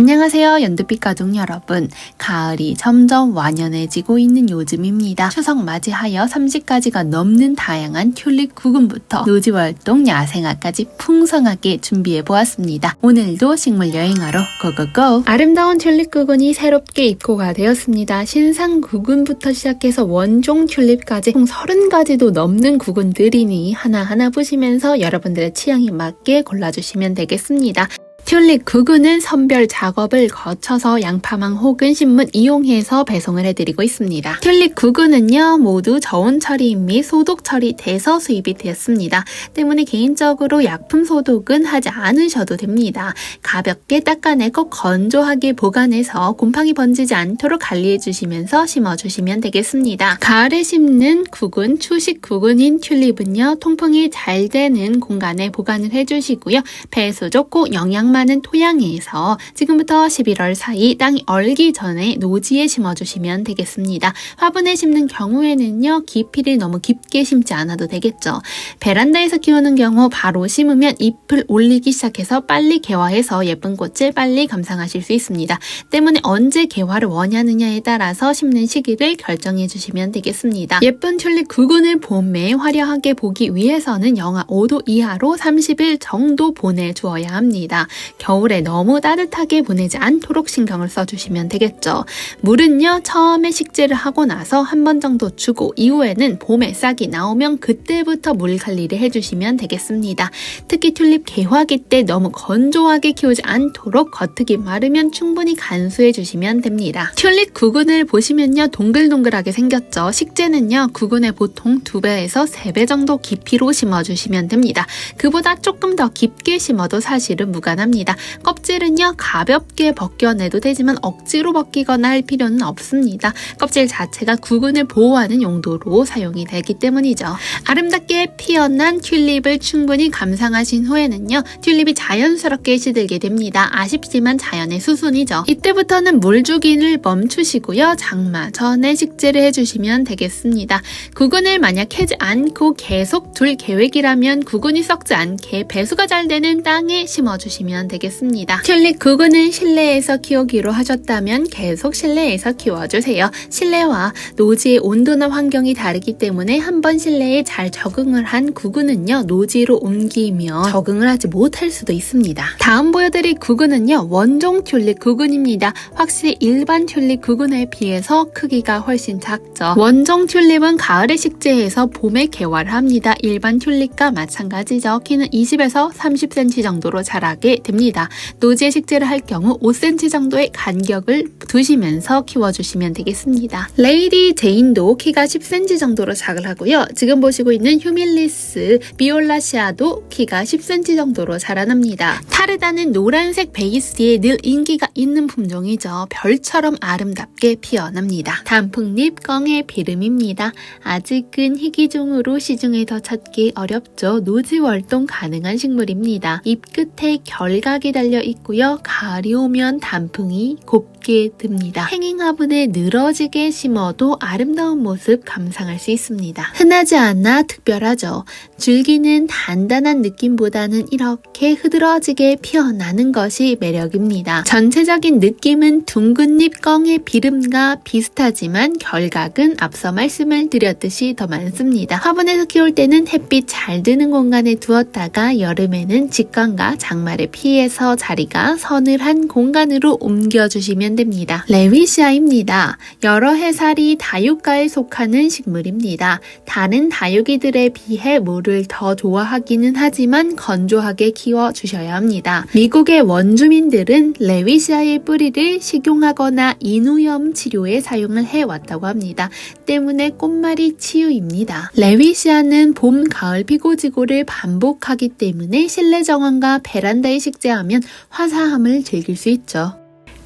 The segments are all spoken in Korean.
안녕하세요, 연두빛 가족 여러분. 가을이 점점 완연해지고 있는 요즘입니다. 추석 맞이하여 30가지가 넘는 다양한 튤립 구근부터 노지활동, 야생화까지 풍성하게 준비해보았습니다. 오늘도 식물 여행하러 고고고! 아름다운 튤립 구근이 새롭게 입고가 되었습니다. 신상 구근부터 시작해서 원종 튤립까지 총 30가지도 넘는 구근들이니 하나하나 보시면서 여러분들의 취향에 맞게 골라주시면 되겠습니다. 튤립 구근은 선별 작업을 거쳐서 양파망 혹은 신문 이용해서 배송을 해드리고 있습니다. 튤립 구근은요, 모두 저온 처리 및 소독 처리돼서 수입이 되었습니다. 때문에 개인적으로 약품 소독은 하지 않으셔도 됩니다. 가볍게 닦아내고 건조하게 보관해서 곰팡이 번지지 않도록 관리해주시면서 심어주시면 되겠습니다. 가을에 심는 구근, 추식 구근인 튤립은요, 통풍이 잘 되는 공간에 보관을 해주시고요. 배수 좋고 영양 많은 토양에서 지금부터 11월 사이 땅이 얼기 전에 노지에 심어주시면 되겠습니다. 화분에 심는 경우에는요, 깊이를 너무 깊게 심지 않아도 되겠죠. 베란다에서 키우는 경우 바로 심으면 잎을 올리기 시작해서 빨리 개화해서 예쁜 꽃을 빨리 감상하실 수 있습니다. 때문에 언제 개화를 원하느냐에 따라서 심는 시기를 결정해 주시면 되겠습니다. 예쁜 튤립 구근을 봄에 화려하게 보기 위해서는 영하 5도 이하로 30일 정도 보내주어야 합니다. 겨울에 너무 따뜻하게 보내지 않도록 신경을 써주시면 되겠죠. 물은요, 처음에 식재를 하고 나서 한 번 정도 주고 이후에는 봄에 싹이 나오면 그때부터 물 관리를 해주시면 되겠습니다. 특히 튤립 개화기 때 너무 건조하게 키우지 않도록 겉흙이 마르면 충분히 간수해 주시면 됩니다. 튤립 구근을 보시면요, 동글동글하게 생겼죠. 식재는요, 구근의 보통 2배에서 3배 정도 깊이로 심어주시면 됩니다. 그보다 조금 더 깊게 심어도 사실은 무관합니다. 껍질은요, 가볍게 벗겨내도 되지만 억지로 벗기거나 할 필요는 없습니다. 껍질 자체가 구근을 보호하는 용도로 사용이 되기 때문이죠. 아름답게 피어난 튤립을 충분히 감상하신 후에는요, 튤립이 자연스럽게 시들게 됩니다. 아쉽지만 자연의 수순이죠. 이때부터는 물 주기를 멈추시고요, 장마 전에 식재를 해주시면 되겠습니다. 구근을 만약 캐지 않고 계속 둘 계획이라면 구근이 썩지 않게 배수가 잘 되는 땅에 심어주시면 되겠습니다. 튤립 구근은 실내에서 키우기로 하셨다면 계속 실내에서 키워주세요. 실내와 노지의 온도나 환경이 다르기 때문에 한번 실내에 잘 적응을 한 구근은요, 노지로 옮기며 적응을 하지 못할 수도 있습니다. 다음 보여드릴 구근은요, 원종 튤립 구근입니다. 확실히 일반 튤립 구근에 비해서 크기가 훨씬 작죠. 원종 튤립은 가을에 식재해서 봄에 개화를 합니다. 일반 튤립과 마찬가지죠. 키는 20에서 30cm 정도로 자라게 됩니다. 노지에 식재를 할 경우 5cm 정도의 간격을 두시면서 키워주시면 되겠습니다. 레이디 제인도 키가 10cm 정도로 자라고요. 지금 보시고 있는 휴밀리스 비올라시아도 키가 10cm 정도로 자라납니다. 타르다는 노란색 베이스에 늘 인기가 있는 품종이죠. 별처럼 아름답게 피어납니다. 단풍잎 껑의 비름입니다. 아직은 희귀종으로 시중에서 찾기 어렵죠. 노지월동 가능한 식물입니다. 잎 끝에 결각이 달려 있고요. 가을이 오면 단풍이 곱게 듭니다. 행잉 화분에 늘어지게 심어도 아름다운 모습 감상할 수 있습니다. 흔하지 않아 특별하죠. 줄기는 단단한 느낌보다는 이렇게 흐드러지게 피어나는 것이 매력입니다. 전체적인 느낌은 둥근 잎 껑의 비름과 비슷하지만 결각은 앞서 말씀을 드렸듯이 더 많습니다. 화분에서 키울 때는 햇빛 잘 드는 공간에 두었다가 여름에는 직광과 장마를 피해서 자리가 서늘한 공간으로 옮겨주시면 됩니다. 레위시아입니다. 여러 해살이 다육가에 속하는 식물입니다. 다른 다육이들에 비해 물을 더 좋아하기는 하지만 건조하게 키워주셔야 합니다. 미국의 원주민들은 레위시아의 뿌리를 식용하거나 인후염 치료에 사용을 해왔다고 합니다. 때문에 꽃말이 치유입니다. 레위시아는 봄, 가을 피고지고를 반복하기 때문에 실내 정원과 베란다에 식재하면 화사함을 즐길 수 있죠.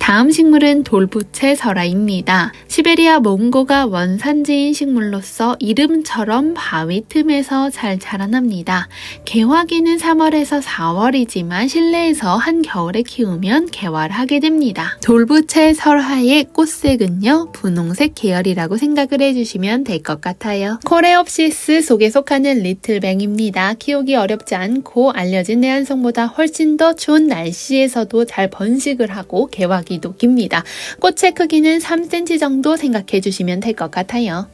다음 식물은 돌부채 설화입니다. 시베리아 몽고가 원산지인 식물로서 이름처럼 바위 틈에서 잘 자라납니다. 개화기는 3월에서 4월이지만 실내에서 한겨울에 키우면 개화를 하게 됩니다. 돌부채 설화의 꽃색은요, 분홍색 계열이라고 생각을 해주시면 될 것 같아요. 코레옵시스 속에 속하는 리틀뱅입니다. 키우기 어렵지 않고 알려진 내한성보다 훨씬 더 추운 날씨에서도 잘 번식을 하고 개화기도 깁니다. 꽃의 크기는 3cm 정도 생각해 주시면 될 것 같아요.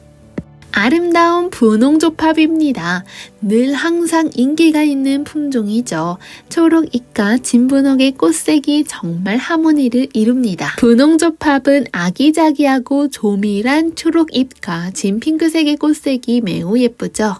아름다운 분홍조팝입니다. 늘 항상 인기가 있는 품종이죠. 초록잎과 진분홍의 꽃색이 정말 하모니를 이룹니다. 분홍조팝은 아기자기하고 조밀한 초록잎과 진핑크색의 꽃색이 매우 예쁘죠.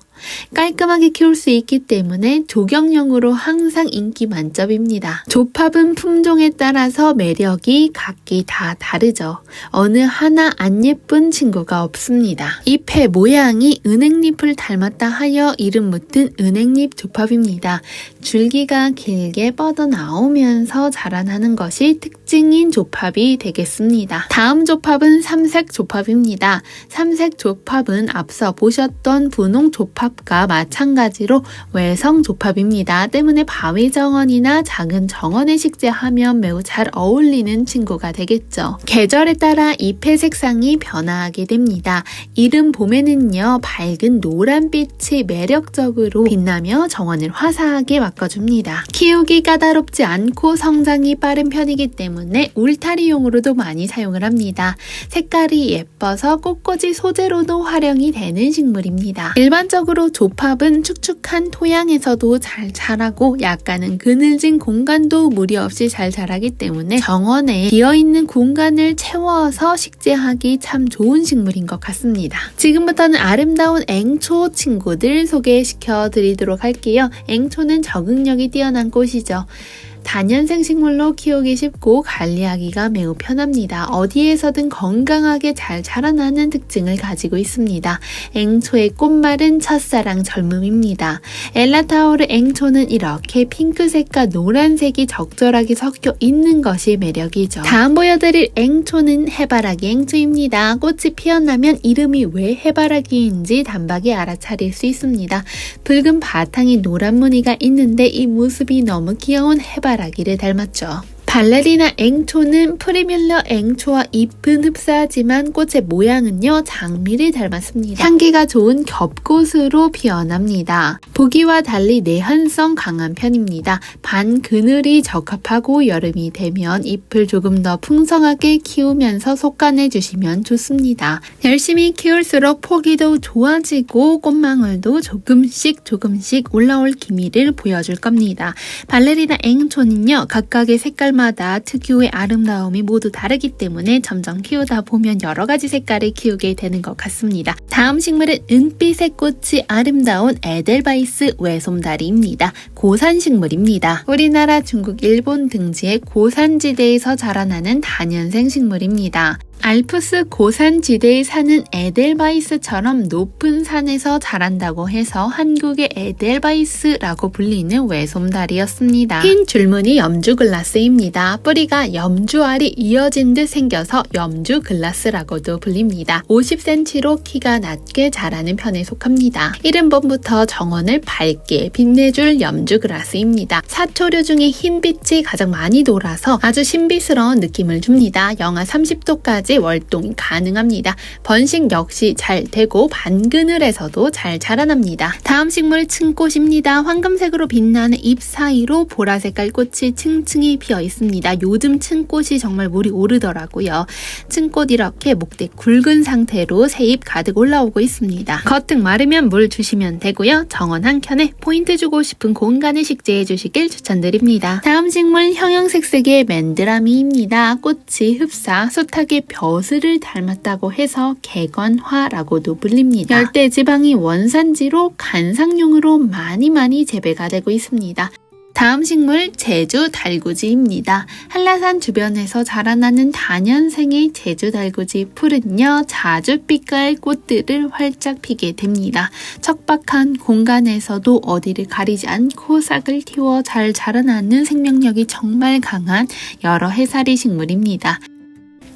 깔끔하게 키울 수 있기 때문에 조경용으로 항상 인기 만점입니다. 조팝은 품종에 따라서 매력이 각기 다 다르죠. 어느 하나 안 예쁜 친구가 없습니다. 잎의 모양이 은행잎을 닮았다 하여 이름 붙은 은행잎 조팝입니다. 줄기가 길게 뻗어나오면서 자라나는 것이 특징인 조팝이 되겠습니다. 다음 조팝은 삼색조팝입니다. 삼색조팝은 앞서 보셨던 분홍조팝 과 마찬가지로 외성조팝입니다. 때문에 바위 정원이나 작은 정원에 식재하면 매우 잘 어울리는 친구가 되겠죠. 계절에 따라 잎의 색상이 변화하게 됩니다. 이른 봄에는요, 밝은 노란빛이 매력적으로 빛나며 정원을 화사하게 바꿔줍니다. 키우기 까다롭지 않고 성장이 빠른 편이기 때문에 울타리용으로도 많이 사용을 합니다. 색깔이 예뻐서 꽃꽂이 소재로도 활용이 되는 식물입니다. 일반적으로 조팝은 축축한 토양에서도 잘 자라고 약간은 그늘진 공간도 무리 없이 잘 자라기 때문에 정원에 비어있는 공간을 채워서 식재하기 참 좋은 식물인 것 같습니다. 지금부터는 아름다운 앵초 친구들 소개시켜 드리도록 할게요. 앵초는 적응력이 뛰어난 꽃이죠. 다년생 식물로 키우기 쉽고 관리하기가 매우 편합니다. 어디에서든 건강하게 잘 자라나는 특징을 가지고 있습니다. 앵초의 꽃말은 첫사랑 젊음입니다. 엘라타오르 앵초는 이렇게 핑크색과 노란색이 적절하게 섞여 있는 것이 매력이죠. 다음 보여드릴 앵초는 해바라기 앵초입니다. 꽃이 피어나면 이름이 왜 해바라기인지 단박에 알아차릴 수 있습니다. 붉은 바탕이 노란 무늬가 있는데 이 모습이 너무 귀여운 해바라기를 닮았죠. 발레리나 앵초는 프리뮬러 앵초와 잎은 흡사하지만 꽃의 모양은요, 장미를 닮았습니다. 향기가 좋은 겹꽃으로 피어납니다. 보기와 달리 내한성 강한 편입니다. 반그늘이 적합하고 여름이 되면 잎을 조금 더 풍성하게 키우면서 속간해 주시면 좋습니다. 열심히 키울수록 포기도 좋아지고 꽃망울도 조금씩 올라올 기미를 보여줄 겁니다. 발레리나 앵초는요, 각각의 색깔만 마다 특유의 아름다움이 모두 다르기 때문에 점점 키우다 보면 여러 가지 색깔을 키우게 되는 것 같습니다. 다음 식물은 은빛의 꽃이 아름다운 에델바이스 외솜다리입니다. 고산식물입니다. 우리나라, 중국, 일본 등지의 고산지대에서 자라나는 다년생 식물입니다. 알프스 고산지대에 사는 에델바이스처럼 높은 산에서 자란다고 해서 한국의 에델바이스라고 불리는 외솜다리였습니다. 흰 줄무늬 염주글라스입니다. 뿌리가 염주알이 이어진 듯 생겨서 염주글라스라고도 불립니다. 50cm로 키가 낮게 자라는 편에 속합니다. 이른봄부터 정원을 밝게 빛내줄 염주글라스입니다. 사초류 중에 흰빛이 가장 많이 돌아서 아주 신비스러운 느낌을 줍니다. 영하 30도까지 월동이 가능합니다. 번식 역시 잘 되고 반그늘에서도 잘 자라납니다. 다음 식물 층꽃입니다. 황금색으로 빛나는 잎 사이로 보라색깔 꽃이 층층이 피어 있습니다. 요즘 층꽃이 정말 물이 오르더라고요. 층꽃 이렇게 목대 굵은 상태로 새잎 가득 올라오고 있습니다. 겉등 마르면 물 주시면 되고요. 정원 한켠에 포인트 주고 싶은 공간을 식재해 주시길 추천드립니다. 다음 식물 형형색색의 맨드라미입니다. 꽃이 흡사 숱하게 벼슬을 닮았다고 해서 개건화라고도 불립니다. 열대지방이 원산지로 관상용으로 많이 재배가 되고 있습니다. 다음 식물 제주 달구지입니다. 한라산 주변에서 자라나는 다년생의 제주 달구지 풀은요, 자줏빛깔 꽃들을 활짝 피게 됩니다. 척박한 공간에서도 어디를 가리지 않고 싹을 틔워 잘 자라나는 생명력이 정말 강한 여러 해살이 식물입니다.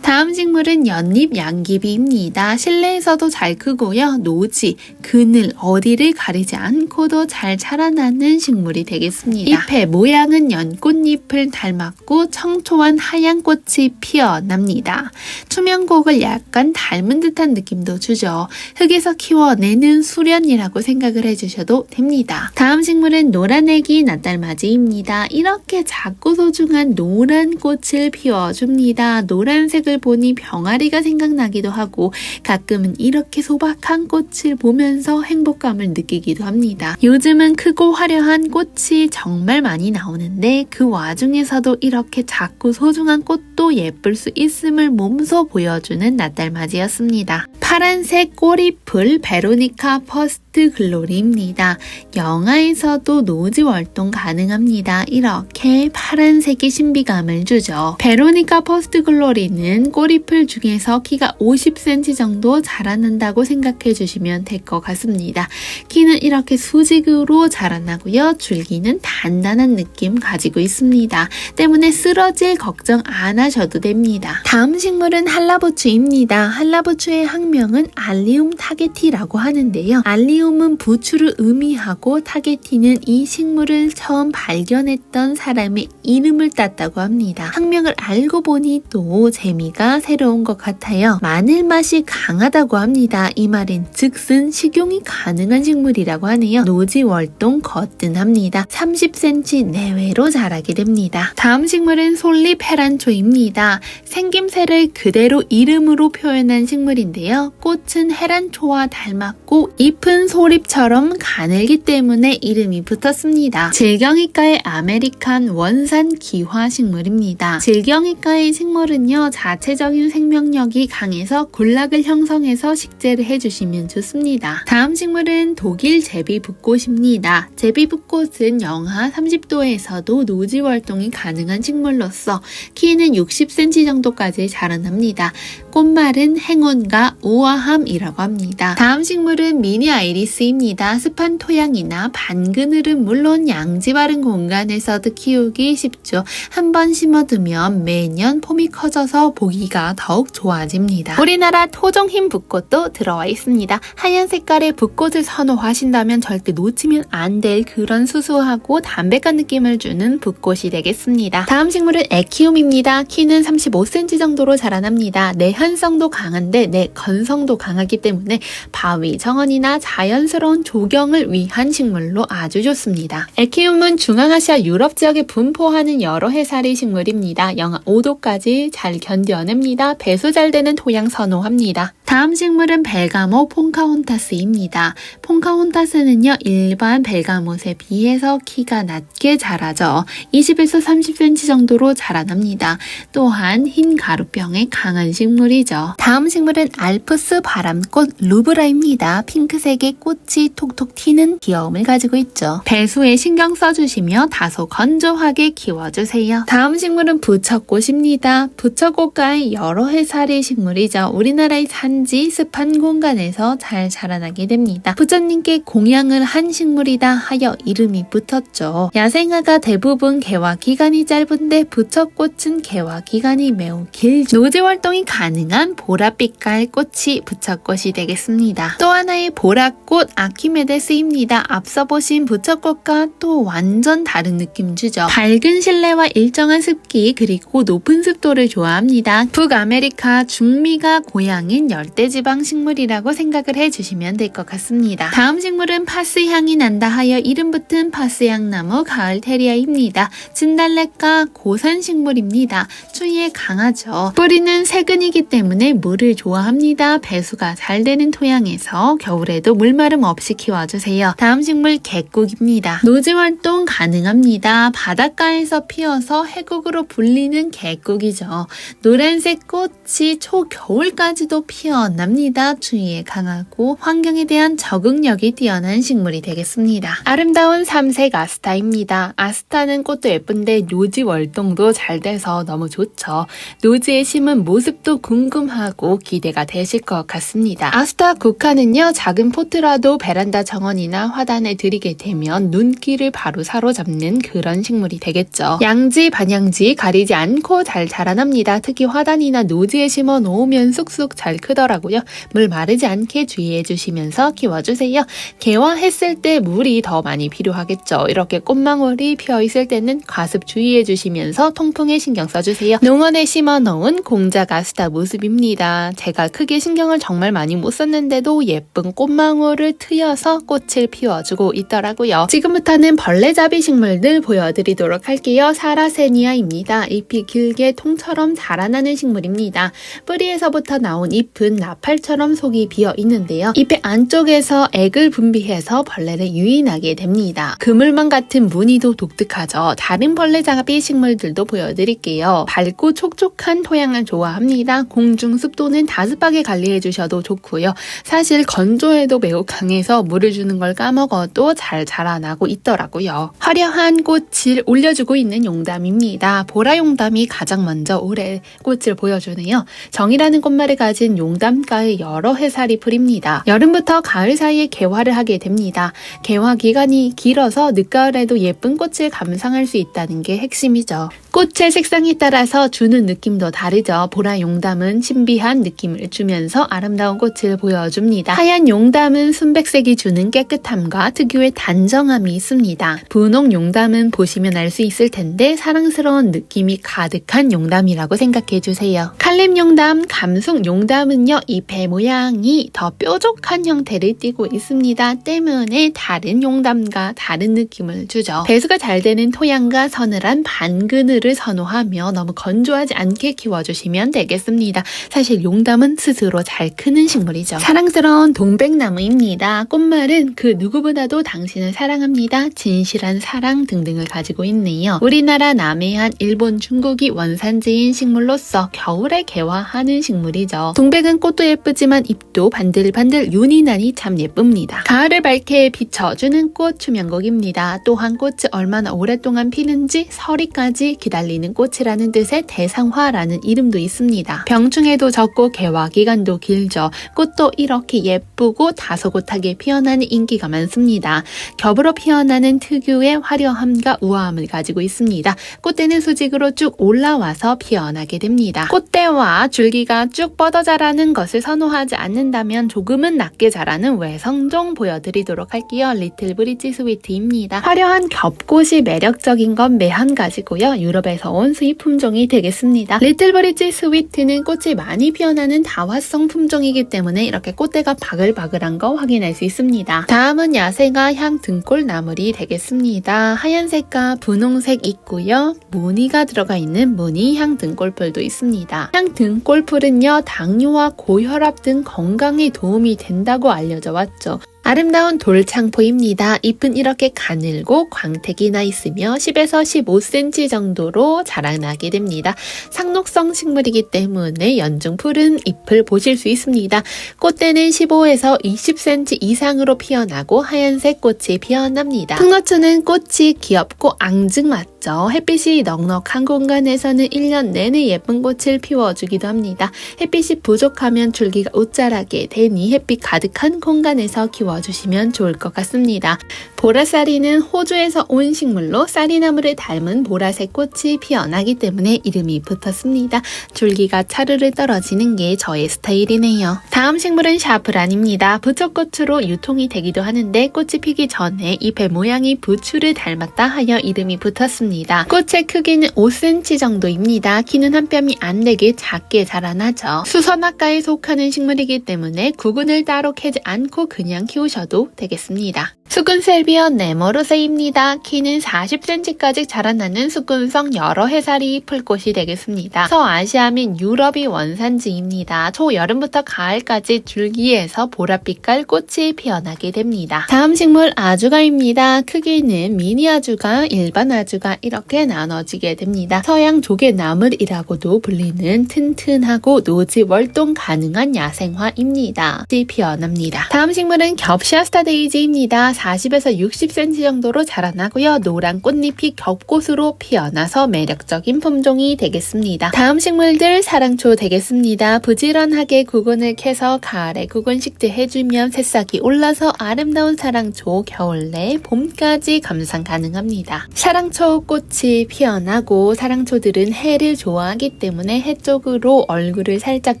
다음 식물은 연잎 양귀비입니다. 실내에서도 잘 크고요. 노지, 그늘, 어디를 가리지 않고도 잘 자라나는 식물이 되겠습니다. 잎의 모양은 연꽃잎을 닮았고 청초한 하얀 꽃이 피어납니다. 투명곡을 약간 닮은 듯한 느낌도 주죠. 흙에서 키워내는 수련이라고 생각을 해주셔도 됩니다. 다음 식물은 노란애기 낫달맞이입니다. 이렇게 작고 소중한 노란 꽃을 피워줍니다. 노란색을 보니 병아리가 생각나기도 하고 가끔은 이렇게 소박한 꽃을 보면서 행복감을 느끼기도 합니다. 요즘은 크고 화려한 꽃이 정말 많이 나오는데 그 와중에서도 이렇게 작고 소중한 꽃도 예쁠 수 있음을 몸소 보여주는 낫달맞이였습니다. 파란색 꼬리풀 베로니카 퍼스트 글로리입니다. 영하에서도 노지 활동 가능합니다. 이렇게 파란색이 신비감을 주죠. 베로니카 퍼스트 글로리는 꼬리풀 중에서 키가 50cm 정도 자라난다고 생각해 주시면 될 것 같습니다. 키는 이렇게 수직으로 자라나고요. 줄기는 단단한 느낌 가지고 있습니다. 때문에 쓰러질 걱정 안 하셔도 됩니다. 다음 식물은 한라부추입니다. 한라부추의 학명은 알리움 타게티라고 하는데요. 알리움은 부추를 의미하고 타게티는 이 식물을 처음 발견했던 사람의 이름을 땄다고 합니다. 학명을 알고 보니 또 재미가 새로운 것 같아요. 마늘 맛이 강하다고 합니다. 이 말인 즉슨 식용이 가능한 식물이라고 하네요. 노지 월동 거뜬합니다. 30cm 내외로 자라게 됩니다. 다음 식물은 솔잎 헤란초입니다. 생김새를 그대로 이름으로 표현한 식물인데요. 꽃은 헤란초와 닮았고 잎은 솔잎처럼 가늘기 때문에 이름이 붙었습니다. 질경이과의 아메리칸 원산 기화 식물입니다. 질경이과의 식물은요, 자체적인 생명력이 강해서 군락을 형성해서 식재를 해주시면 좋습니다. 다음 식물은 독일 제비붓꽃입니다. 제비붓꽃은 영하 30도에서도 노지 활동이 가능한 식물로서 키는 60cm 정도까지 자라납니다. 꽃말은 행운과 우아함이라고 합니다. 다음 식물은 미니 아이리스입니다. 습한 토양이나 반그늘은 물론 양지 바른 공간에서도 키우기 쉽죠. 한번 심어두면 매년 폼이 커져서 보기가 더욱 좋아집니다. 우리나라 토종 흰 붓꽃도 들어와 있습니다. 하얀 색깔의 붓꽃을 선호하신다면 절대 놓치면 안 될 그런 수수하고 담백한 느낌을 주는 붓꽃이 되겠습니다. 다음 식물은 에키움입니다. 키는 35cm 정도로 자라납니다. 내한성도 강한데 내건성도 강하기 때문에 바위, 정원이나 자연스러운 조경을 위한 식물로 아주 좋습니다. 에키움은 중앙아시아 유럽 지역에 분포하는 여러 해살이 식물입니다. 영하 5도까지 잘 견뎌냅니다. 배수 잘 되는 토양 선호합니다. 다음 식물은 벨가모 폰카혼타스입니다. 폰카혼타스는요, 일반 벨가못에 비해서 키가 낮게 자라죠. 20에서 30cm 정도로 자라납니다. 또한 흰 가루병에 강한 식물이죠. 다음 식물은 알프스 바람꽃 루브라입니다. 핑크색의 꽃이 톡톡 튀는 귀여움을 가지고 있죠. 배수에 신경 써주시며 다소 건조하게 키워주세요. 다음 식물은 부처꽃입니다. 부처꽃과의 여러 해살의 식물이죠. 우리나라의 산지 습한 공간에서 잘 자라나게 됩니다. 부처님께 공양을 한 식물이다 하여 이름이 붙었죠. 야생화가 대부분 개화 기간이 짧은데 부처꽃은 개화 기간이 매우 길죠. 노지 활동이 가능한 보랏빛깔 꽃이 부처꽃이 되겠습니다. 또 하나의 보랏꽃 아키메데스입니다. 앞서 보신 부처꽃과 또 완전 다른 느낌 주죠. 밝은 실내와 일정한 습기 그리고 높은 습도를 좋아합니다. 북아메리카 중미가 고향인 열대지방 식물이라고 생각을 해주시면 될 것 같습니다. 다음 식물은 파스향이 난다 하여 이름 붙은 파스향나무 가을 테리아입니다. 진달래과 고산 식물입니다. 추위에 강하죠. 뿌리는 세근이기 때문에 물을 좋아합니다. 배수가 잘 되는 토양에서 겨울에도 물마름 없이 키워주세요. 다음 식물 개국입니다. 노지 활동 가능합니다. 바닷가에서 피어서 해국으로 불리는 개국이죠. 노란색 꽃이 초겨울까지도 피어납니다. 추위에 강하고 환경에 대한 적응력이 뛰어난 식물이 되겠습니다. 아름다운 삼색 아스타입니다. 아스타는 꽃도 예쁜데 노지 월동도 잘 돼서 너무 좋죠. 노지에 심은 모습도 궁금하고 기대가 되실 것 같습니다. 아스타 국화는요, 작은 포트라도 베란다 정원이나 화단에 들이게 되면 눈길을 바로 사로잡는 그런 식물이 되겠죠. 양지 반양지 가리지 않고 잘 자라납니다. 특히 화단이나 노지에 심어 놓으면 쑥쑥 잘 크더라고요. 물 마르지 않게 주의해 주시면서 키워주세요. 개화했을 때 물이 더 많이 필요하겠죠. 이렇게 꽃망울이 피어있을 때는 과습 주의해 주시면서 통풍에 신경 써주세요. 농원에 심어 놓은 공작 아스타 모습입니다. 제가 크게 신경을 정말 많이 못 썼는데도 예쁜 꽃망울을 트여서 꽃을 피워주고 있더라고요. 지금부터는 벌레잡이 식물들 보여드리도록 할게요. 사라세니아입니다. 잎이 길게 통처럼 자라나는 식물입니다. 뿌리에서부터 나온 잎은 나팔처럼 속이 비어 있는데요. 잎의 안쪽에서 액을 분비해서 벌레를 유인하게 됩니다. 그물망 같은 무늬도 독특하죠. 다른 벌레잡이 식물들도 보여드릴게요. 밝고 촉촉한 토양을 좋아합니다. 공중 습도는 다습하게 관리해 주셔도 좋고요. 사실 건조에도 매우 강해서 물을 주는 걸 까먹어도 잘 자라나고 있더라고요. 화려한 꽃을 올려주고 있는 용담입니다. 보라용담이 가장 먼저 올해 꽃을 보여주네요. 정이라는 꽃말을 가진 용담과의 여러 해살이 풀입니다. 여름부터 가을 사이에 개화를 하게 됩니다. 개화 기간이 길어서 늦가을에도 예쁜 꽃을 감상할 수 있다는 게 핵심이죠. 꽃의 색상에 따라서 주는 느낌도 다르죠. 보라 용담은 신비한 느낌을 주면서 아름다운 꽃을 보여줍니다. 하얀 용담은 순백색이 주는 깨끗함과 특유의 단정함이 있습니다. 분홍 용담은 보시면 알 수 있을 텐데 사랑스러운 느낌이 가득한 용담이라고 생각해주세요. 칼림 용담, 감숙 용담은요, 잎의 모양이 더 뾰족한 형태를 띠고 있습니다. 때문에 다른 용담과 다른 느낌을 주죠. 배수가 잘 되는 토양과 서늘한 반그늘을 선호하며 너무 건조하지 않게 키워주시면 되겠습니다. 사실 용담은 스스로 잘 크는 식물이죠. 사랑스러운 동백나무입니다. 꽃말은 그 누구보다도 당신을 사랑합니다. 진실한 사랑 등등을 가지고 있네요. 우리나라 남해안, 일본, 중국이 원산지인 식물로서 겨울에 개화하는 식물이죠. 동백은 꽃도 예쁘지만 잎도 반들반들 윤이 나니 참 예쁩니다. 가을을 밝게 비춰주는 꽃 추명곡입니다. 또한 꽃이 얼마나 오랫동안 피는지 서리까지 기다리는 꽃이라는 뜻의 대상화라는 이름도 있습니다. 병충해도 적고 개화 기간도 길죠. 꽃도 이렇게 예쁘고 다소곳하게 피어나는 인기가 많습니다. 겹으로 피어나는 특유의 화려함과 우아함을 가지고 있습니다. 꽃대는 수직으로 쭉 올라와서 피어나게 됩니다. 꽃대와 줄기가 쭉 뻗어 자라는 것을 선호하지 않는다면 조금은 낮게 자라는 외성종 보여드리도록 할게요. 리틀 브릿지 스위트입니다. 화려한 겹꽃이 매력적인 건 매한 가지고요. 유럽에서 온 수입 품종이 되겠습니다. 리틀 브릿지 스위트는 꽃이 많이 피어나는 다화성 품종이기 때문에 이렇게 꽃대가 바글바글한 거 확인할 수 있습니다. 다음은 야생화 향등골 나물이 되겠습니다. 하얀색과 분홍색 있고요. 무늬가 들어가 있는 무늬 향등골풀도 있습니다. 향등골풀은요, 당뇨와 고혈압 등 건강에 도움이 된다고 알려져 왔죠. 아름다운 돌창포입니다. 잎은 이렇게 가늘고 광택이 나 있으며 10에서 15cm 정도로 자라나게 됩니다. 상록성 식물이기 때문에 연중 푸른 잎을 보실 수 있습니다. 꽃대는 15에서 20cm 이상으로 피어나고 하얀색 꽃이 피어납니다. 흑너츠는 꽃이 귀엽고 앙증맞죠. 햇빛이 넉넉한 공간에서는 1년 내내 예쁜 꽃을 피워주기도 합니다. 햇빛이 부족하면 줄기가 웃자라게 되니 햇빛 가득한 공간에서 키워주시면 좋을 것 같습니다. 보라쌀이는 호주에서 온 식물로 쌀이나무를 닮은 보라색 꽃이 피어나기 때문에 이름이 붙었습니다. 줄기가 차르르 떨어지는 게 저의 스타일이네요. 다음 식물은 샤프란입니다. 부처꽃으로 유통이 되기도 하는데 꽃이 피기 전에 잎의 모양이 부추를 닮았다 하여 이름이 붙었습니다. 꽃의 크기는 5cm 정도입니다. 키는 한 뼘이 안 되게 작게 자라나죠. 수선화과에 속하는 식물이기 때문에 구근을 따로 캐지 않고 그냥 키우셔도 되겠습니다. 수근셀비어 네모르세입니다. 키는 40cm까지 자라나는 수근성 여러 해살이 풀 꽃이 되겠습니다. 서아시아 및 유럽이 원산지입니다. 초여름부터 가을까지 줄기에서 보랏빛깔 꽃이 피어나게 됩니다. 다음 식물 아주가입니다. 크기는 미니 아주가, 일반 아주가 이렇게 나눠지게 됩니다. 서양 조개나물이라고도 불리는 튼튼하고 노지 월동 가능한 야생화입니다. 꽃이 피어납니다. 다음 식물은 겹시아스타 데이지입니다. 40에서 60cm 정도로 자라나고요. 노란 꽃잎이 겹꽃으로 피어나서 매력적인 품종이 되겠습니다. 다음 식물들 사랑초 되겠습니다. 부지런하게 구근을 캐서 가을에 구근 식재해주면 새싹이 올라서 아름다운 사랑초 겨울 내 봄까지 감상 가능합니다. 사랑초 꽃이 피어나고 사랑초들은 해를 좋아하기 때문에 해 쪽으로 얼굴을 살짝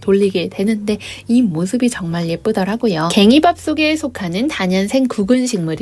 돌리게 되는데 이 모습이 정말 예쁘더라고요. 갱이밥 속에 속하는 다년생 구근 식물입니다.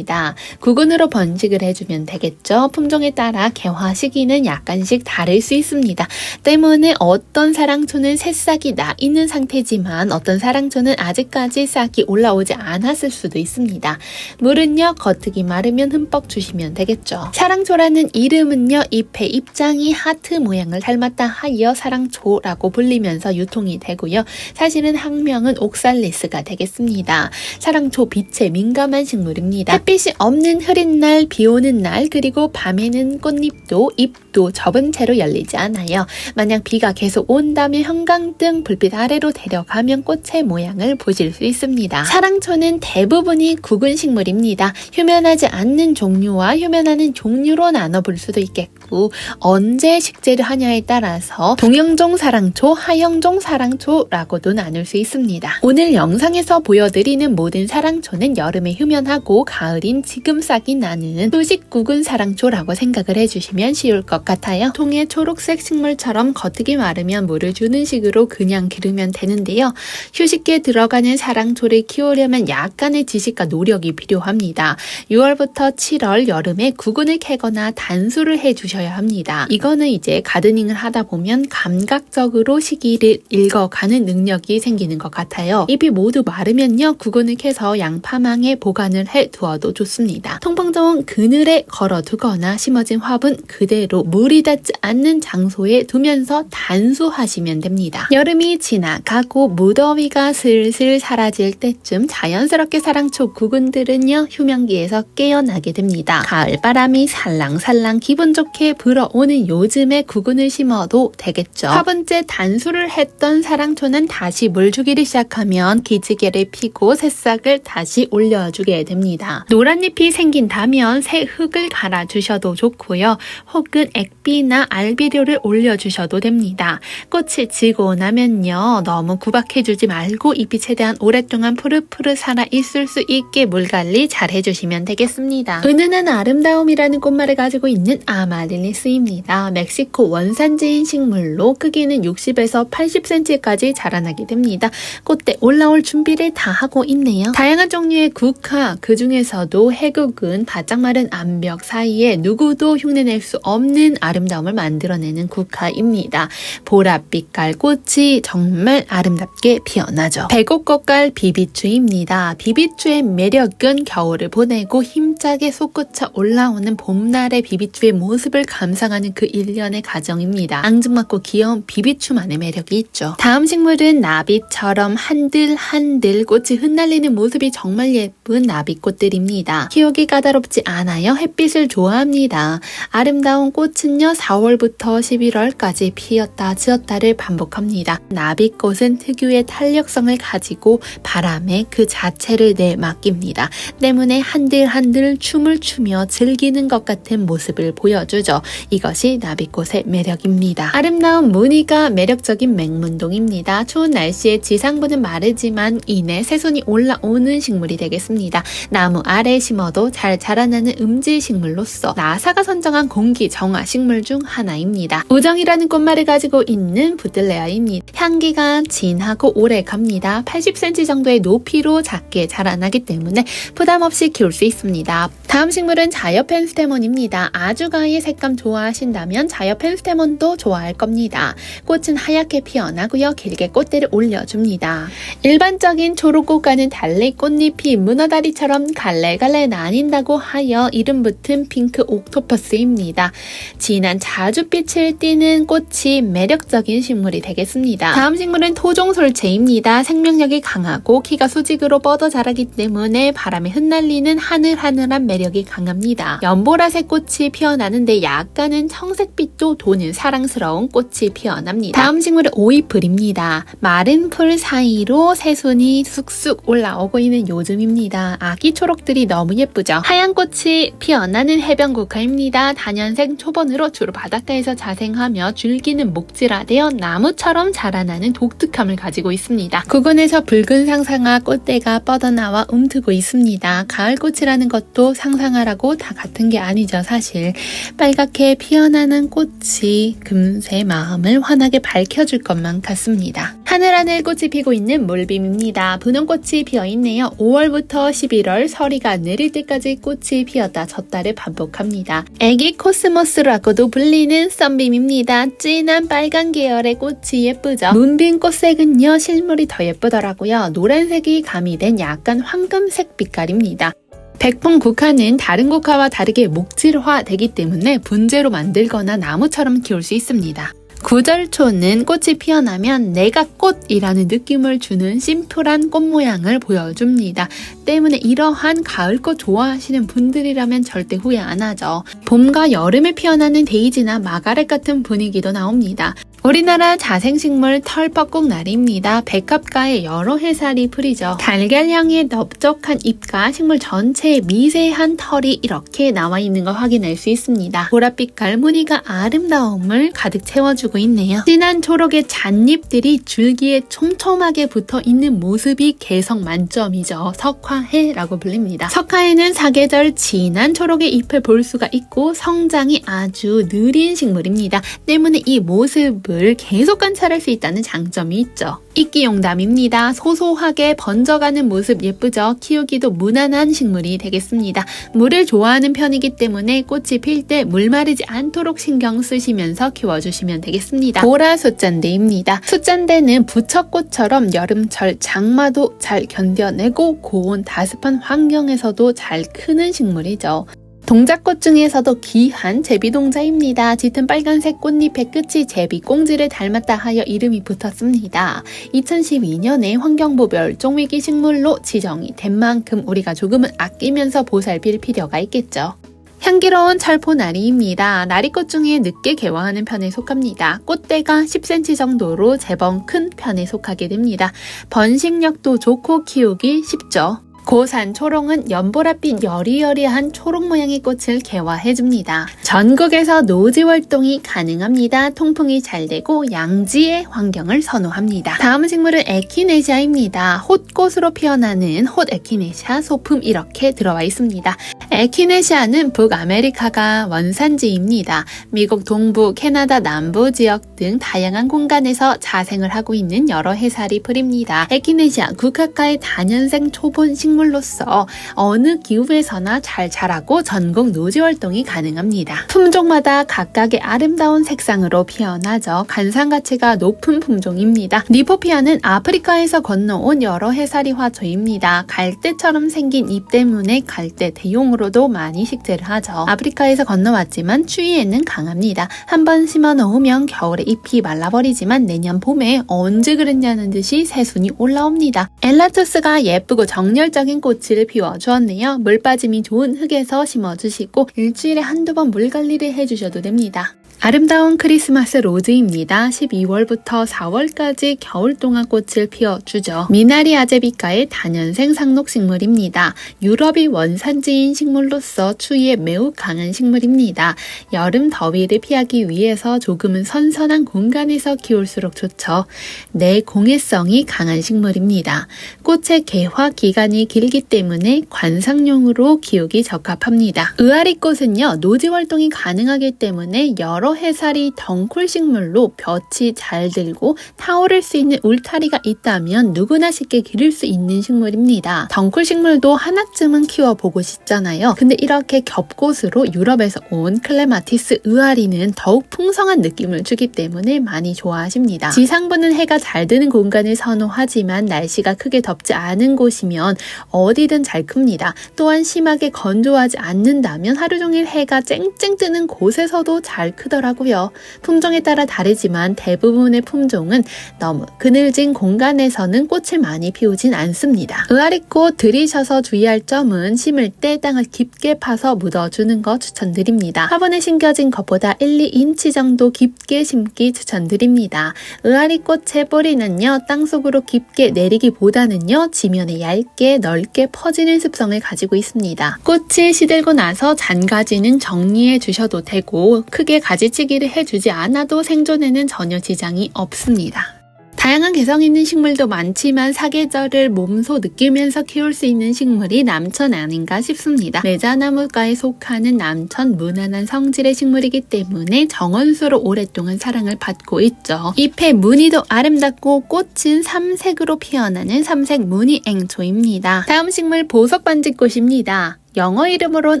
구근으로 번식을 해주면 되겠죠. 품종에 따라 개화 시기는 약간씩 다를 수 있습니다. 때문에 어떤 사랑초는 새싹이 나 있는 상태지만 어떤 사랑초는 아직까지 싹이 올라오지 않았을 수도 있습니다. 물은요 겉흙이 마르면 흠뻑 주시면 되겠죠. 사랑초라는 이름은요 잎의 입장이 하트 모양을 닮았다 하여 사랑초라고 불리면서 유통이 되고요. 사실은 학명은 옥살리스가 되겠습니다. 사랑초 빛에 민감한 식물입니다. 햇빛이 없는 흐린 날, 비 오는 날, 그리고 밤에는 꽃잎도 잎도 접은 채로 열리지 않아요. 만약 비가 계속 온다면 형광등 불빛 아래로 데려가면 꽃의 모양을 보실 수 있습니다. 사랑초는 대부분이 구근 식물입니다. 휴면하지 않는 종류와 휴면하는 종류로 나눠볼 수도 있겠고 언제 식재를 하냐에 따라서 동형종 사랑초, 하형종 사랑초라고도 나눌 수 있습니다. 오늘 영상에서 보여드리는 모든 사랑초는 여름에 휴면하고 가을인 지금 싹이 나는 수식 구근 사랑초라고 생각을 해주시면 쉬울 것 같아요. 통에 초록색 식물처럼 겉흙이 마르면 물을 주는 식으로 그냥 기르면 되는데요. 휴식기에 들어가는 사랑초를 키우려면 약간의 지식과 노력이 필요합니다. 6월부터 7월 여름에 구근을 캐거나 단수를 해주셔야 합니다. 이거는 이제 가드닝을 하다 보면 감각적으로 시기를 읽어가는 능력이 생기는 것 같아요. 잎이 모두 마르면요. 구근을 캐서 양파망에 보관을 해두어도 좋습니다. 통풍 좋은 그늘에 걸어두거나 심어진 화분 그대로 물이 닿지 않는 장소에 두면서 단수하시면 됩니다. 여름이 지나가고 무더위가 슬슬 사라질 때쯤 자연스럽게 사랑초 구근들은요. 휴면기에서 깨어나게 됩니다. 가을바람이 살랑살랑 기분 좋게 불어오는 요즘에 구근을 심어도 되겠죠. 4번째 단수를 했던 사랑초는 다시 물 주기를 시작하면 기지개를 피고 새싹을 다시 올려주게 됩니다. 노란 잎이 생긴다면 새 흙을 갈아주셔도 좋고요. 혹은 액비나 알비료를 올려주셔도 됩니다. 꽃이 지고 나면요. 너무 구박해주지 말고 잎이 최대한 오랫동안 푸릇푸릇 살아있을 수 있게 물관리 잘 해주시면 되겠습니다. 은은한 아름다움이라는 꽃말을 가지고 있는 아마릴리스입니다. 멕시코 원산지인 식물로 크기는 60에서 80cm까지 자라나게 됩니다. 꽃대 올라올 준비를 다 하고 있네요. 다양한 종류의 국화, 그 중에서도 해국은 바짝 마른 암벽 사이에 누구도 흉내낼 수 없는 아름다움을 만들어내는 국화입니다. 보랏빛깔 꽃이 정말 아름답게 피어나죠. 백옥꽃깔 비비추입니다. 비비추의 매력은 겨울을 보내고 힘차게 솟구쳐 올라오는 봄날의 비비추의 모습을 감상하는 그 일련의 과정입니다. 앙증맞고 귀여운 비비추만의 매력이 있죠. 다음 식물은 나비처럼 한들한들 꽃이 흩날리는 모습이 정말 예쁜 나비꽃들입니다. 키우기 까다롭지 않아요. 햇빛을 좋아합니다. 아름다운 꽃은요 4월부터 11월까지 피었다 지었다를 반복합니다. 나비꽃은 특유의 탄력성을 가지고 바람에 그 자체를 내맡깁니다. 때문에 한들한들 춤을 추며 즐기는 것 같은 모습을 보여주죠. 이것이 나비꽃의 매력입니다. 아름다운 무늬가 매력적인 맹문동입니다. 추운 날씨에 지상부는 마르지만 이내 새순이 올라오는 식물이 되겠습니다. 나무 아래 심어도 잘 자라나는 음지 식물로서 나사가 선정한 공기 정화 식물 중 하나입니다. 우정이라는 꽃말을 가지고 있는 부들레아입니다. 향기가 진하고 오래 갑니다. 80cm 정도의 높이로 작게 자라나기 때문에 부담 없이 키울 수 있습니다. 다음 식물은 자이어 펜스테몬입니다. 아주 가의 색감 좋아하신다면 자이어 펜스테몬도 좋아할 겁니다. 꽃은 하얗게 피어나고요. 길게 꽃대를 올려줍니다. 일반적인 초록꽃과는 달리 꽃잎이 문어다리처럼 갈래갈래 나뉜다고 하여 이름 붙은 핑크 옥토퍼스입니다. 진한 자줏빛을 띠는 꽃이 매력적인 식물이 되겠습니다. 다음 식물은 토종솔채입니다. 생명력이 강하고 키가 수직으로 뻗어 자라기 때문에 바람에 흩날리는 하늘하늘한 매력이 강합니다. 연보라색 꽃이 피어나는데 약간은 청색빛도 도는 사랑스러운 꽃이 피어납니다. 다음 식물은 오이풀입니다. 마른 풀 사이로 새순이 쑥쑥 올라오고 있는 요즘입니다. 아기 초록들이 너무 예쁘죠? 하얀 꽃이 피어나는 해변국화입니다. 단연생 초본으로 주로 바닷가에서 자생하며 줄기는 목질화되어 나무처럼 자라나는 독특함을 가지고 있습니다. 구근에서 붉은 상상화 꽃대가 뻗어나와 움트고 있습니다. 가을꽃이라는 것도 상상화라고 다 같은 게 아니죠, 사실. 빨갛게 피어나는 꽃이 금세 마음을 환하게 밝혀줄 것만 같습니다. 하늘하늘 꽃이 피고 있는 물빔입니다. 분홍꽃이 피어있네요. 5월부터 11월 서리가 내릴 때까지 꽃이 피었다 졌다를 반복합니다. 애기 코스모스라고도 불리는 썬빔입니다. 진한 빨간 계열의 꽃이 예쁘죠. 문빔 꽃색은요, 실물이 더 예쁘더라고요. 노란색이 가미된 약간 황금색 빛깔입니다. 백풍 국화는 다른 국화와 다르게 목질화 되기 때문에 분재로 만들거나 나무처럼 키울 수 있습니다. 구절초는 꽃이 피어나면 내가 꽃이라는 느낌을 주는 심플한 꽃 모양을 보여줍니다. 때문에 이러한 가을꽃 좋아하시는 분들이라면 절대 후회 안 하죠. 봄과 여름에 피어나는 데이지나 마가렛 같은 분위기도 나옵니다. 우리나라 자생식물 털뻐꾹나리입니다. 백합과의 여러 해살이 풀이죠. 달걀향의 넓적한 잎과 식물 전체에 미세한 털이 이렇게 나와 있는 걸 확인할 수 있습니다. 보랏빛깔 무늬가 아름다움을 가득 채워주고 있네요. 진한 초록의 잣잎들이 줄기에 촘촘하게 붙어 있는 모습이 개성 만점이죠. 석화해라고 불립니다. 석화해는 사계절 진한 초록의 잎을 볼 수가 있고 성장이 아주 느린 식물입니다. 때문에 이 모습을 계속 관찰할 수 있다는 장점이 있죠. 이끼용담입니다. 소소하게 번져가는 모습 예쁘죠? 키우기도 무난한 식물이 되겠습니다. 물을 좋아하는 편이기 때문에 꽃이 필 때 물 마르지 않도록 신경 쓰시면서 키워주시면 되겠습니다. 보라 숫잔대입니다. 숫잔대는 부처꽃처럼 여름철 장마도 잘 견뎌내고 고온 다습한 환경에서도 잘 크는 식물이죠. 동작꽃 중에서도 귀한 제비동자입니다. 짙은 빨간색 꽃잎의 끝이 제비꽁지를 닮았다 하여 이름이 붙었습니다. 2012년에 환경부 멸종위기 식물로 지정이 된 만큼 우리가 조금은 아끼면서 보살필 필요가 있겠죠. 향기로운 철포나리입니다. 나리꽃 중에 늦게 개화하는 편에 속합니다. 꽃대가 10cm 정도로 제법 큰 편에 속하게 됩니다. 번식력도 좋고 키우기 쉽죠. 고산 초롱은 연보랏빛 여리여리한 초록 모양의 꽃을 개화해줍니다. 전국에서 노지 활동이 가능합니다. 통풍이 잘 되고 양지의 환경을 선호합니다. 다음 식물은 에키네시아입니다. 홑꽃으로 피어나는 홑 에키네시아 소품 이렇게 들어와 있습니다. 에키네시아는 북아메리카가 원산지입니다. 미국 동부, 캐나다 남부 지역 등 다양한 공간에서 자생을 하고 있는 여러 해살이 풀입니다. 에키네시아 국화과의 단연생 초본 식물로서 어느 기후에서나 잘 자라고 전국 노지 활동이 가능합니다. 품종마다 각각의 아름다운 색상으로 피어나죠. 관상 가치가 높은 품종입니다. 리포피아는 아프리카에서 건너온 여러 해살이 화초입니다. 갈대처럼 생긴 잎 때문에 갈대 대용으로도 많이 식재를 하죠. 아프리카에서 건너왔지만 추위에는 강합니다. 한번 심어 놓으면 겨울에 잎이 말라버리지만 내년 봄에 언제 그랬냐는 듯이 새순이 올라옵니다. 엘라투스가 예쁘고 정열적인 꽃을 피워주었네요. 물 빠짐이 좋은 흙에서 심어주시고 일주일에 한두 번 물 관리를 해주셔도 됩니다. 아름다운 크리스마스 로즈입니다. 12월부터 4월까지 겨울 동안 꽃을 피워주죠. 미나리 아제비과의 단연생 상록식물입니다. 유럽이 원산지인 식물로서 추위에 매우 강한 식물입니다. 여름 더위를 피하기 위해서 조금은 선선한 공간에서 키울수록 좋죠. 내공해성이 강한 식물입니다. 꽃의 개화 기간이 길기 때문에 관상용으로 키우기 적합합니다. 의아리꽃은요, 노지 활동이 가능하기 때문에 여러 여러 해살이 덩쿨 식물로 볕이 잘 들고 타오를 수 있는 울타리가 있다면 누구나 쉽게 기를 수 있는 식물입니다. 덩쿨 식물도 하나쯤은 키워보고 싶잖아요. 근데 이렇게 겹꽃으로 유럽에서 온 클레마티스 의아리는 더욱 풍성한 느낌을 주기 때문에 많이 좋아하십니다. 지상부는 해가 잘 드는 공간을 선호하지만 날씨가 크게 덥지 않은 곳이면 어디든 잘 큽니다. 또한 심하게 건조하지 않는다면 하루 종일 해가 쨍쨍 뜨는 곳에서도 잘 크더라고요. 품종에 따라 다르지만 대부분의 품종은 너무 그늘진 공간에서는 꽃을 많이 피우진 않습니다. 의아리꽃 들이셔서 주의할 점은 심을 때 땅을 깊게 파서 묻어주는 거 추천드립니다. 화분에 심겨진 것보다 1-2인치 정도 깊게 심기 추천드립니다. 의아리꽃 채뿌리는요, 땅속으로 깊게 내리기보다는요, 지면에 얇게 넓게 퍼지는 습성을 가지고 있습니다. 꽃이 시들고 나서 잔가지는 정리해 주셔도 되고 크게 가지치기를 해주지 않아도 생존에는 전혀 지장이 없습니다. 다양한 개성 있는 식물도 많지만 사계절을 몸소 느끼면서 키울 수 있는 식물이 남천 아닌가 싶습니다. 매자나무과에 속하는 남천 무난한 성질의 식물이기 때문에 정원수로 오랫동안 사랑을 받고 있죠. 잎의 무늬도 아름답고 꽃은 삼색으로 피어나는 삼색 무늬 앵초입니다. 다음 식물 보석반지꽃입니다. 영어 이름으론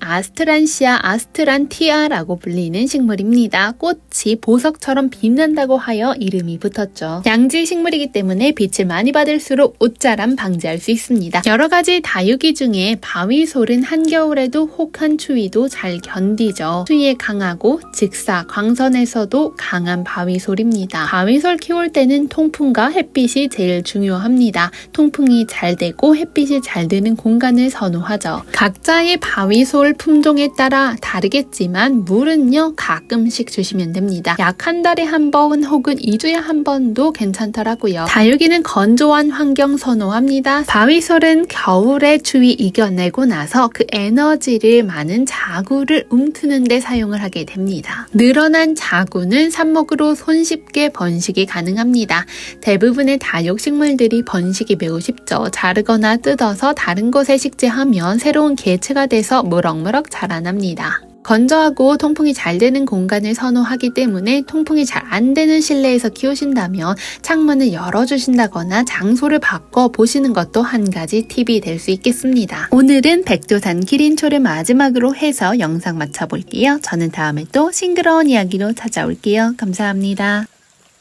아스트란시아 아스트란티아라고 불리는 식물입니다. 꽃이 보석처럼 빛난다고 하여 이름이 붙었죠. 양지 식물이기 때문에 빛을 많이 받을수록 옷자람 방지할 수 있습니다. 여러 가지 다육이 중에 바위솔은 한겨울에도 혹한 추위도 잘 견디죠. 추위에 강하고 직사, 광선에서도 강한 바위솔입니다. 바위솔 키울 때는 통풍과 햇빛이 제일 중요합니다. 통풍이 잘 되고 햇빛이 잘 드는 공간을 선호하죠. 각자의 바위솔 품종에 따라 다르겠지만 물은요 가끔씩 주시면 됩니다. 약 한 달에 한 번 혹은 2주에 한 번도 괜찮더라고요. 다육이는 건조한 환경 선호합니다. 바위솔은 겨울의 추위 이겨내고 나서 그 에너지를 많은 자구를 움트는 데 사용을 하게 됩니다. 늘어난 자구는 삽목으로 손쉽게 번식이 가능합니다. 대부분의 다육식물들이 번식이 매우 쉽죠. 자르거나 뜯어서 다른 곳에 식재하면 새로운 개체가 돼서 무럭무럭 자라납니다. 건조하고 통풍이 잘 되는 공간을 선호하기 때문에 통풍이 잘 안 되는 실내에서 키우신다면 창문을 열어주신다거나 장소를 바꿔보시는 것도 한 가지 팁이 될 수 있겠습니다. 오늘은 백두산 기린초를 마지막으로 해서 영상 마쳐볼게요. 저는 다음에 또 싱그러운 이야기로 찾아올게요. 감사합니다.